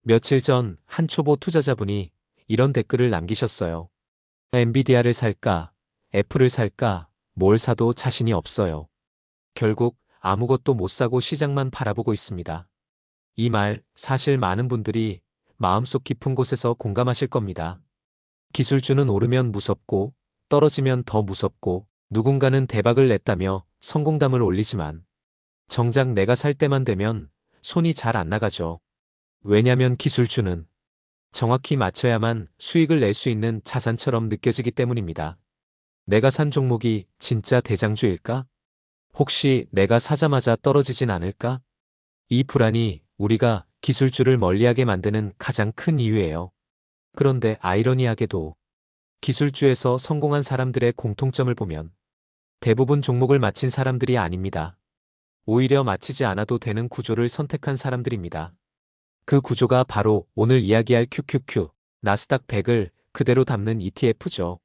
며칠 전 한 초보 투자자분이 이런 댓글을 남기셨어요. 엔비디아를 살까? 애플을 살까? 뭘 사도 자신이 없어요. 결국 아무것도 못 사고 시장만 바라보고 있습니다. 이 말 사실 많은 분들이 마음속 깊은 곳에서 공감하실 겁니다. 기술주는 오르면 무섭고 떨어지면 더 무섭고 누군가는 대박을 냈다며 성공담을 올리지만 정작 내가 살 때만 되면 손이 잘 안 나가죠. 왜냐면 기술주는 정확히 맞춰야만 수익을 낼 수 있는 자산처럼 느껴지기 때문입니다. 내가 산 종목이 진짜 대장주일까? 혹시 내가 사자마자 떨어지진 않을까? 이 불안이 우리가 기술주를 멀리하게 만드는 가장 큰 이유예요. 그런데 아이러니하게도 기술주에서 성공한 사람들의 공통점을 보면 대부분 종목을 맞힌 사람들이 아닙니다. 오히려 맞히지 않아도 되는 구조를 선택한 사람들입니다. 그 구조가 바로 오늘 이야기할 QQQ, 나스닥 100을 그대로 담는 ETF죠.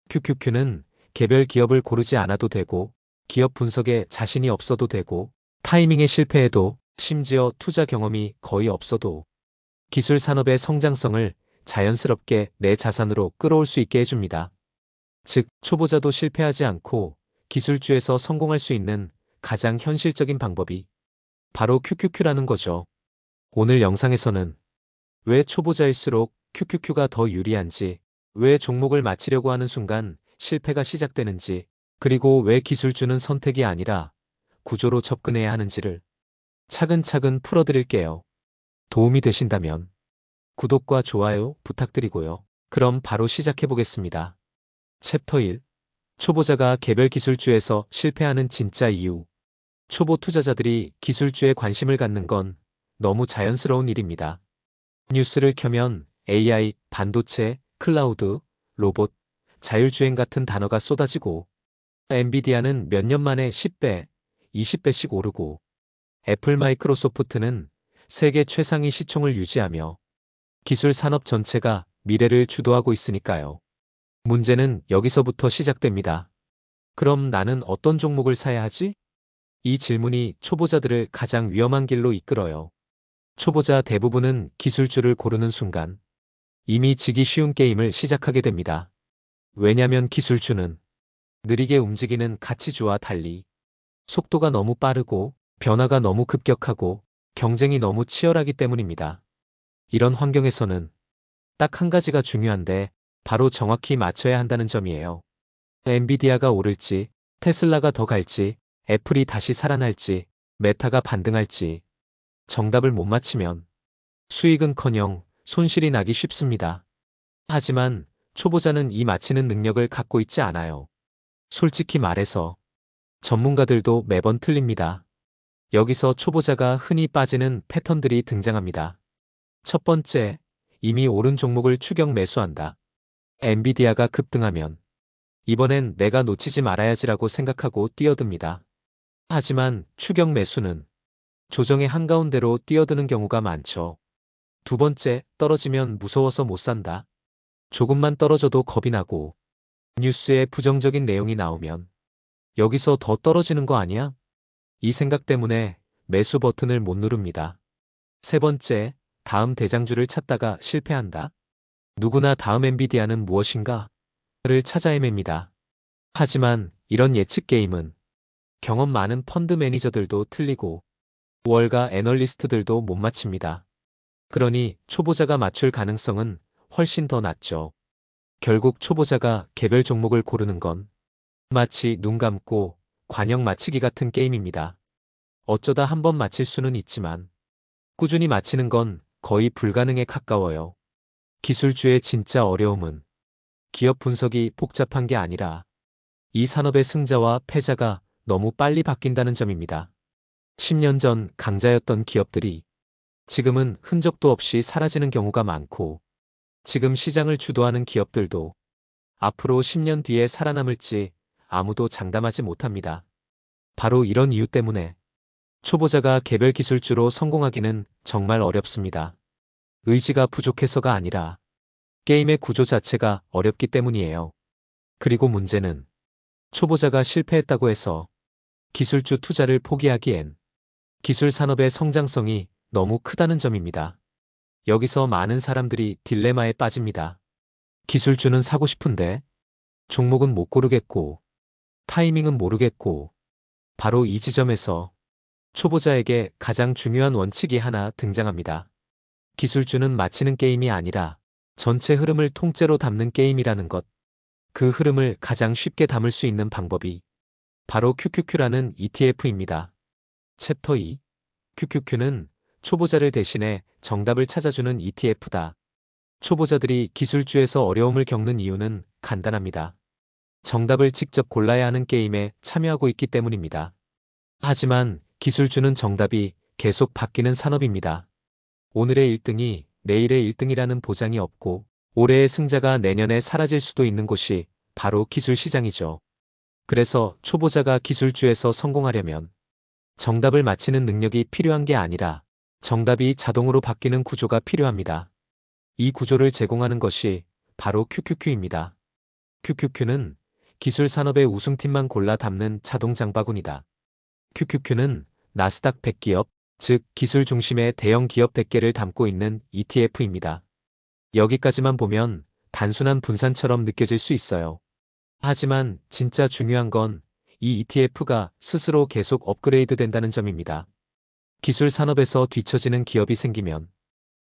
QQQ는 개별 기업을 고르지 않아도 되고, 기업 분석에 자신이 없어도 되고, 타이밍에 실패해도, 심지어 투자 경험이 거의 없어도 기술 산업의 성장성을 자연스럽게 내 자산으로 끌어올 수 있게 해줍니다. 즉, 초보자도 실패하지 않고 기술주에서 성공할 수 있는 가장 현실적인 방법이 바로 QQQ라는 거죠. 오늘 영상에서는 왜 초보자일수록 QQQ가 더 유리한지, 왜 종목을 맞히려고 하는 순간 실패가 시작되는지, 그리고 왜 기술주는 선택이 아니라 구조로 접근해야 하는지를 차근차근 풀어드릴게요. 도움이 되신다면 구독과 좋아요 부탁드리고요. 그럼 바로 시작해보겠습니다. 챕터 1. 초보자가 개별 기술주에서 실패하는 진짜 이유. 초보 투자자들이 기술주에 관심을 갖는 건 너무 자연스러운 일입니다. 뉴스를 켜면 AI, 반도체, 클라우드, 로봇, 자율주행 같은 단어가 쏟아지고 엔비디아는 몇 년 만에 10배, 20배씩 오르고 애플 마이크로소프트는 세계 최상위 시총을 유지하며 기술 산업 전체가 미래를 주도하고 있으니까요. 문제는 여기서부터 시작됩니다. 그럼 나는 어떤 종목을 사야 하지? 이 질문이 초보자들을 가장 위험한 길로 이끌어요. 초보자 대부분은 기술주를 고르는 순간 이미 지기 쉬운 게임을 시작하게 됩니다. 왜냐면 기술주는 느리게 움직이는 가치주와 달리 속도가 너무 빠르고 변화가 너무 급격하고 경쟁이 너무 치열하기 때문입니다. 이런 환경에서는 딱 한 가지가 중요한데 바로 정확히 맞춰야 한다는 점이에요. 엔비디아가 오를지, 테슬라가 더 갈지, 애플이 다시 살아날지, 메타가 반등할지 정답을 못 맞히면 수익은커녕 손실이 나기 쉽습니다. 하지만 초보자는 이 맞히는 능력을 갖고 있지 않아요. 솔직히 말해서 전문가들도 매번 틀립니다. 여기서 초보자가 흔히 빠지는 패턴들이 등장합니다. 첫 번째, 이미 오른 종목을 추격 매수한다. 엔비디아가 급등하면 이번엔 내가 놓치지 말아야지라고 생각하고 뛰어듭니다. 하지만 추격 매수는 조정의 한가운데로 뛰어드는 경우가 많죠. 두 번째, 떨어지면 무서워서 못 산다. 조금만 떨어져도 겁이 나고 뉴스에 부정적인 내용이 나오면 여기서 더 떨어지는 거 아니야? 이 생각 때문에 매수 버튼을 못 누릅니다. 세 번째, 다음 대장주를 찾다가 실패한다. 누구나 다음 엔비디아는 무엇인가? 를 찾아 헤맵니다. 하지만 이런 예측 게임은 경험 많은 펀드 매니저들도 틀리고 월가 애널리스트들도 못 맞춥니다. 그러니 초보자가 맞출 가능성은 훨씬 더 낮죠. 결국 초보자가 개별 종목을 고르는 건 마치 눈 감고 관역 맞히기 같은 게임입니다. 어쩌다 한번 맞힐 수는 있지만 꾸준히 맞히는 건 거의 불가능에 가까워요. 기술주의 진짜 어려움은 기업 분석이 복잡한 게 아니라 이 산업의 승자와 패자가 너무 빨리 바뀐다는 점입니다. 10년 전 강자였던 기업들이 지금은 흔적도 없이 사라지는 경우가 많고 지금 시장을 주도하는 기업들도 앞으로 10년 뒤에 살아남을지 아무도 장담하지 못합니다. 바로 이런 이유 때문에 초보자가 개별 기술주로 성공하기는 정말 어렵습니다. 의지가 부족해서가 아니라 게임의 구조 자체가 어렵기 때문이에요. 그리고 문제는 초보자가 실패했다고 해서 기술주 투자를 포기하기엔 기술 산업의 성장성이 너무 크다는 점입니다. 여기서 많은 사람들이 딜레마에 빠집니다. 기술주는 사고 싶은데 종목은 못 고르겠고 타이밍은 모르겠고 바로 이 지점에서 초보자에게 가장 중요한 원칙이 하나 등장합니다. 기술주는 맞히는 게임이 아니라 전체 흐름을 통째로 담는 게임이라는 것. 그 흐름을 가장 쉽게 담을 수 있는 방법이 바로 QQQ라는 ETF입니다. 챕터 2. QQQ는 초보자를 대신해 정답을 찾아주는 ETF다. 초보자들이 기술주에서 어려움을 겪는 이유는 간단합니다. 정답을 직접 골라야 하는 게임에 참여하고 있기 때문입니다. 하지만 기술주는 정답이 계속 바뀌는 산업입니다. 오늘의 1등이 내일의 1등이라는 보장이 없고 올해의 승자가 내년에 사라질 수도 있는 곳이 바로 기술 시장이죠. 그래서 초보자가 기술주에서 성공하려면 정답을 맞히는 능력이 필요한 게 아니라 정답이 자동으로 바뀌는 구조가 필요합니다. 이 구조를 제공하는 것이 바로 QQQ입니다. QQQ는 기술 산업의 우승팀만 골라 담는 자동 장바구니다. QQQ는 나스닥 100기업, 즉 기술 중심의 대형 기업 100개를 담고 있는 ETF입니다. 여기까지만 보면 단순한 분산처럼 느껴질 수 있어요. 하지만 진짜 중요한 건 이 ETF가 스스로 계속 업그레이드 된다는 점입니다. 기술 산업에서 뒤처지는 기업이 생기면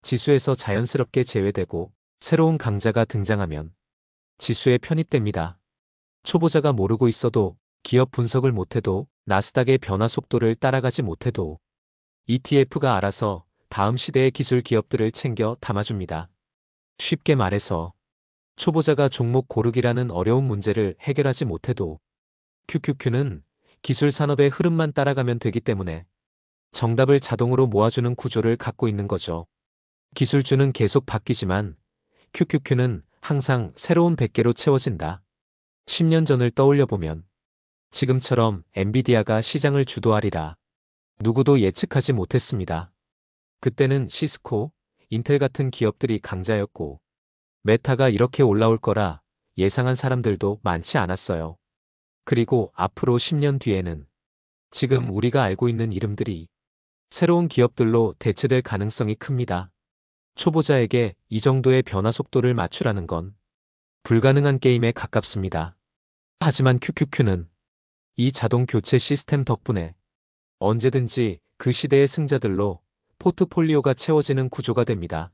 지수에서 자연스럽게 제외되고 새로운 강자가 등장하면 지수에 편입됩니다. 초보자가 모르고 있어도 기업 분석을 못해도 나스닥의 변화 속도를 따라가지 못해도 ETF가 알아서 다음 시대의 기술 기업들을 챙겨 담아줍니다. 쉽게 말해서 초보자가 종목 고르기라는 어려운 문제를 해결하지 못해도 QQQ는 기술 산업의 흐름만 따라가면 되기 때문에 정답을 자동으로 모아주는 구조를 갖고 있는 거죠. 기술주는 계속 바뀌지만 QQQ는 항상 새로운 100개로 채워진다. 10년 전을 떠올려보면 지금처럼 엔비디아가 시장을 주도하리라 누구도 예측하지 못했습니다. 그때는 시스코, 인텔 같은 기업들이 강자였고 메타가 이렇게 올라올 거라 예상한 사람들도 많지 않았어요. 그리고 앞으로 10년 뒤에는 지금 우리가 알고 있는 이름들이 새로운 기업들로 대체될 가능성이 큽니다. 초보자에게 이 정도의 변화 속도를 맞추라는 건 불가능한 게임에 가깝습니다. 하지만 QQQ는 이 자동 교체 시스템 덕분에 언제든지 그 시대의 승자들로 포트폴리오가 채워지는 구조가 됩니다.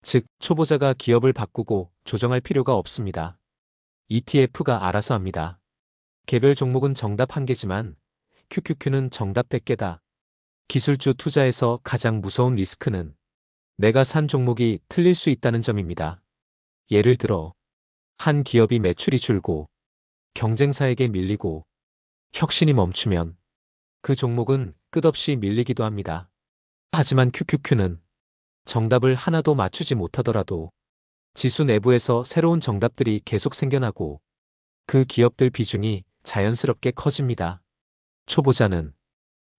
즉, 초보자가 기업을 바꾸고 조정할 필요가 없습니다. ETF가 알아서 합니다. 개별 종목은 정답 1개지만 QQQ는 정답 100개다. 기술주 투자에서 가장 무서운 리스크는 내가 산 종목이 틀릴 수 있다는 점입니다. 예를 들어 한 기업이 매출이 줄고 경쟁사에게 밀리고 혁신이 멈추면 그 종목은 끝없이 밀리기도 합니다. 하지만 QQQ는 정답을 하나도 맞추지 못하더라도 지수 내부에서 새로운 정답들이 계속 생겨나고 그 기업들 비중이 자연스럽게 커집니다. 초보자는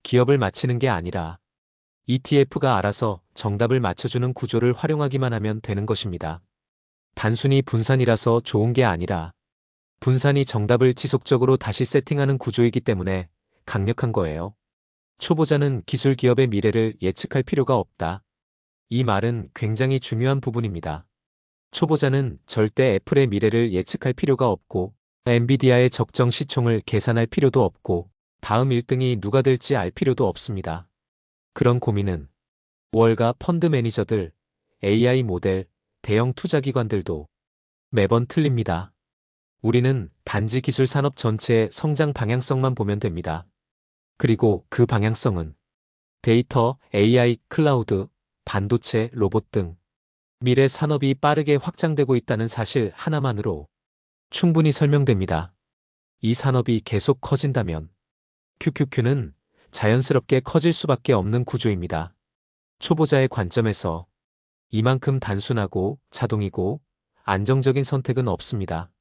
기업을 맞히는 게 아니라 ETF가 알아서 정답을 맞춰주는 구조를 활용하기만 하면 되는 것입니다. 단순히 분산이라서 좋은 게 아니라 분산이 정답을 지속적으로 다시 세팅하는 구조이기 때문에 강력한 거예요. 초보자는 기술 기업의 미래를 예측할 필요가 없다. 이 말은 굉장히 중요한 부분입니다. 초보자는 절대 애플의 미래를 예측할 필요가 없고 엔비디아의 적정 시총을 계산할 필요도 없고 다음 1등이 누가 될지 알 필요도 없습니다. 그런 고민은 월가 펀드 매니저들, AI 모델, 대형 투자기관들도 매번 틀립니다. 우리는 단지 기술 산업 전체의 성장 방향성만 보면 됩니다. 그리고 그 방향성은 데이터, AI, 클라우드, 반도체, 로봇 등 미래 산업이 빠르게 확장되고 있다는 사실 하나만으로 충분히 설명됩니다. 이 산업이 계속 커진다면 QQQ는 자연스럽게 커질 수밖에 없는 구조입니다. 초보자의 관점에서 이만큼 단순하고 자동이고 안정적인 선택은 없습니다.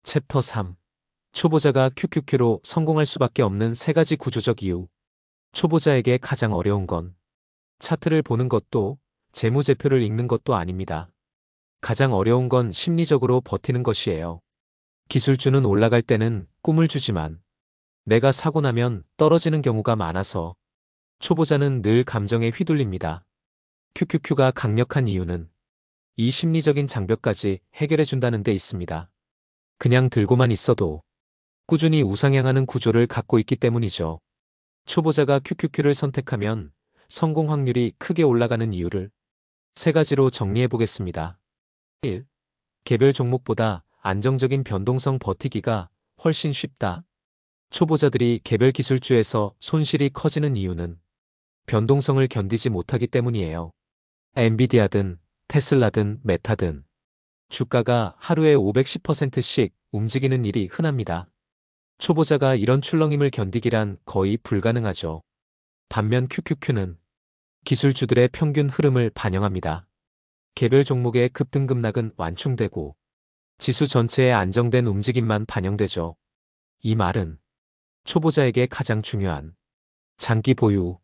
챕터 3. 초보자가 QQQ로 성공할 수밖에 없는 3가지 구조적 이유. 초보자에게 가장 어려운 건 차트를 보는 것도 재무제표를 읽는 것도 아닙니다. 가장 어려운 건 심리적으로 버티는 것이에요. 기술주는 올라갈 때는 꿈을 주지만 내가 사고 나면 떨어지는 경우가 많아서 초보자는 늘 감정에 휘둘립니다. QQQ가 강력한 이유는 이 심리적인 장벽까지 해결해준다는 데 있습니다. 그냥 들고만 있어도 꾸준히 우상향하는 구조를 갖고 있기 때문이죠. 초보자가 QQQ를 선택하면 성공 확률이 크게 올라가는 이유를 세 가지로 정리해 보겠습니다. 1. 개별 종목보다 안정적인 변동성 버티기가 훨씬 쉽다. 초보자들이 개별 기술주에서 손실이 커지는 이유는 변동성을 견디지 못하기 때문이에요. 엔비디아든 테슬라든 메타든 주가가 하루에 510%씩 움직이는 일이 흔합니다. 초보자가 이런 출렁임을 견디기란 거의 불가능하죠. 반면 QQQ는 기술주들의 평균 흐름을 반영합니다. 개별 종목의 급등급락은 완충되고 지수 전체의 안정된 움직임만 반영되죠. 이 말은 초보자에게 가장 중요한 장기 보유,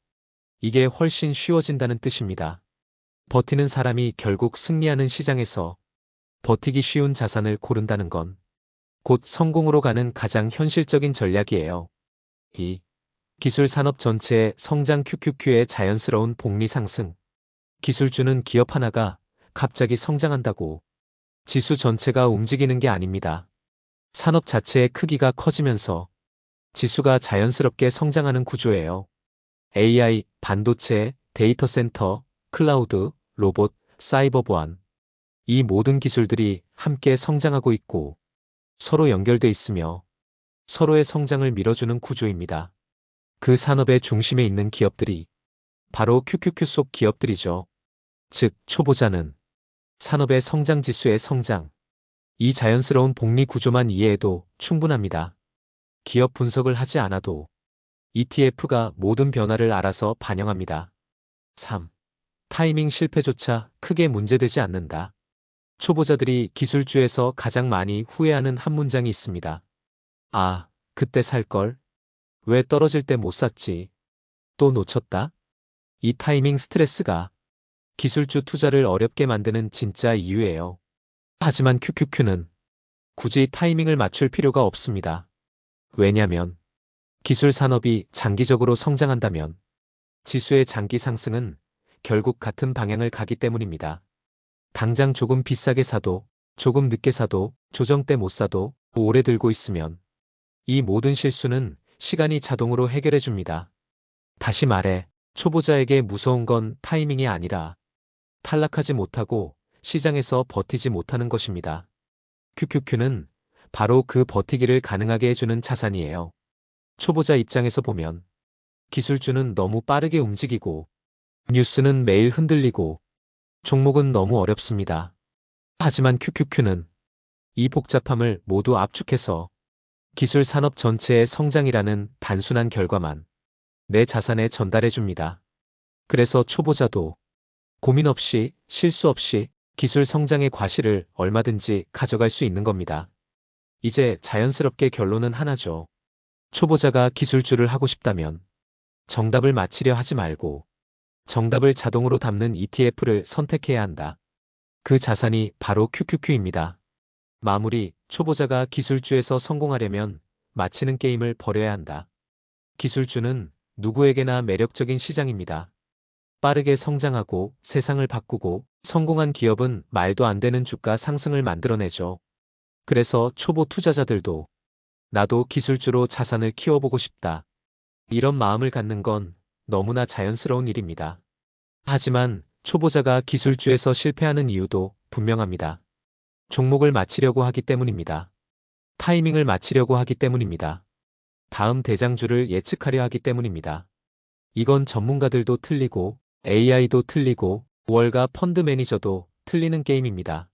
이게 훨씬 쉬워진다는 뜻입니다. 버티는 사람이 결국 승리하는 시장에서 버티기 쉬운 자산을 고른다는 건 곧 성공으로 가는 가장 현실적인 전략이에요. 2. 기술 산업 전체의 성장 QQQ의 자연스러운 복리 상승. 기술주는 기업 하나가 갑자기 성장한다고 지수 전체가 움직이는 게 아닙니다. 산업 자체의 크기가 커지면서 지수가 자연스럽게 성장하는 구조예요. AI, 반도체, 데이터 센터, 클라우드, 로봇, 사이버 보안. 이 모든 기술들이 함께 성장하고 있고 서로 연결돼 있으며 서로의 성장을 밀어주는 구조입니다. 그 산업의 중심에 있는 기업들이 바로 QQQ 속 기업들이죠. 즉, 초보자는 산업의 성장 지수의 성장, 이 자연스러운 복리 구조만 이해해도 충분합니다. 기업 분석을 하지 않아도 ETF가 모든 변화를 알아서 반영합니다. 3. 타이밍 실패조차 크게 문제되지 않는다. 초보자들이 기술주에서 가장 많이 후회하는 한 문장이 있습니다. 아, 그때 살걸? 왜 떨어질 때 못 샀지? 또 놓쳤다? 이 타이밍 스트레스가 기술주 투자를 어렵게 만드는 진짜 이유예요. 하지만 QQQ는 굳이 타이밍을 맞출 필요가 없습니다. 왜냐면 기술 산업이 장기적으로 성장한다면 지수의 장기 상승은 결국 같은 방향을 가기 때문입니다. 당장 조금 비싸게 사도, 조금 늦게 사도, 조정 때 못 사도, 오래 들고 있으면 이 모든 실수는 시간이 자동으로 해결해 줍니다. 다시 말해, 초보자에게 무서운 건 타이밍이 아니라 탈락하지 못하고 시장에서 버티지 못하는 것입니다. QQQ는 바로 그 버티기를 가능하게 해주는 자산이에요. 초보자 입장에서 보면 기술주는 너무 빠르게 움직이고 뉴스는 매일 흔들리고 종목은 너무 어렵습니다. 하지만 QQQ는 이 복잡함을 모두 압축해서 기술 산업 전체의 성장이라는 단순한 결과만 내 자산에 전달해 줍니다. 그래서 초보자도 고민 없이 실수 없이 기술 성장의 과실을 얼마든지 가져갈 수 있는 겁니다. 이제 자연스럽게 결론은 하나죠. 초보자가 기술주를 하고 싶다면 정답을 맞히려 하지 말고 정답을 자동으로 담는 ETF를 선택해야 한다. 그 자산이 바로 QQQ입니다. 마무리, 초보자가 기술주에서 성공하려면 맞히는 게임을 버려야 한다. 기술주는 누구에게나 매력적인 시장입니다. 빠르게 성장하고 세상을 바꾸고 성공한 기업은 말도 안 되는 주가 상승을 만들어내죠. 그래서 초보 투자자들도 나도 기술주로 자산을 키워보고 싶다. 이런 마음을 갖는 건 너무나 자연스러운 일입니다. 하지만 초보자가 기술주에서 실패하는 이유도 분명합니다. 종목을 맞히려고 하기 때문입니다. 타이밍을 맞히려고 하기 때문입니다. 다음 대장주를 예측하려 하기 때문입니다. 이건 전문가들도 틀리고 AI도 틀리고 월가 펀드 매니저도 틀리는 게임입니다.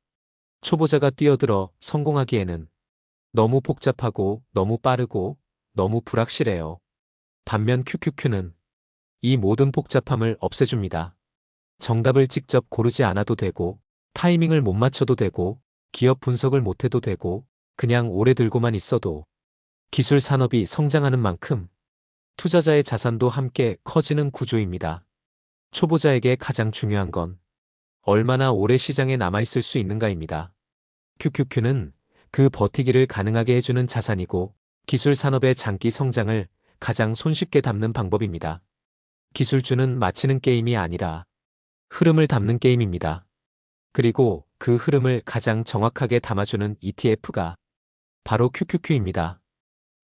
초보자가 뛰어들어 성공하기에는 너무 복잡하고 너무 빠르고 너무 불확실해요. 반면 QQQ는 이 모든 복잡함을 없애줍니다. 정답을 직접 고르지 않아도 되고 타이밍을 못 맞춰도 되고 기업 분석을 못해도 되고 그냥 오래 들고만 있어도 기술 산업이 성장하는 만큼 투자자의 자산도 함께 커지는 구조입니다. 초보자에게 가장 중요한 건 얼마나 오래 시장에 남아있을 수 있는가입니다. QQQ는 그 버티기를 가능하게 해주는 자산이고 기술 산업의 장기 성장을 가장 손쉽게 담는 방법입니다. 기술주는 맞히는 게임이 아니라 흐름을 담는 게임입니다. 그리고 그 흐름을 가장 정확하게 담아주는 ETF가 바로 QQQ입니다.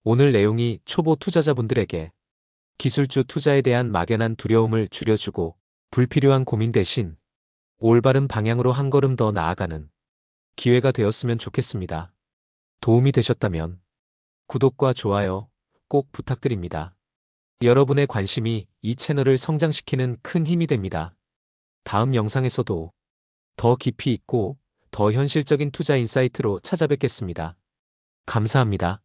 오늘 내용이 초보 투자자분들에게 기술주 투자에 대한 막연한 두려움을 줄여주고 불필요한 고민 대신 올바른 방향으로 한 걸음 더 나아가는 기회가 되었으면 좋겠습니다. 도움이 되셨다면 구독과 좋아요 꼭 부탁드립니다. 여러분의 관심이 이 채널을 성장시키는 큰 힘이 됩니다. 다음 영상에서도 더 깊이 있고 더 현실적인 투자 인사이트로 찾아뵙겠습니다. 감사합니다.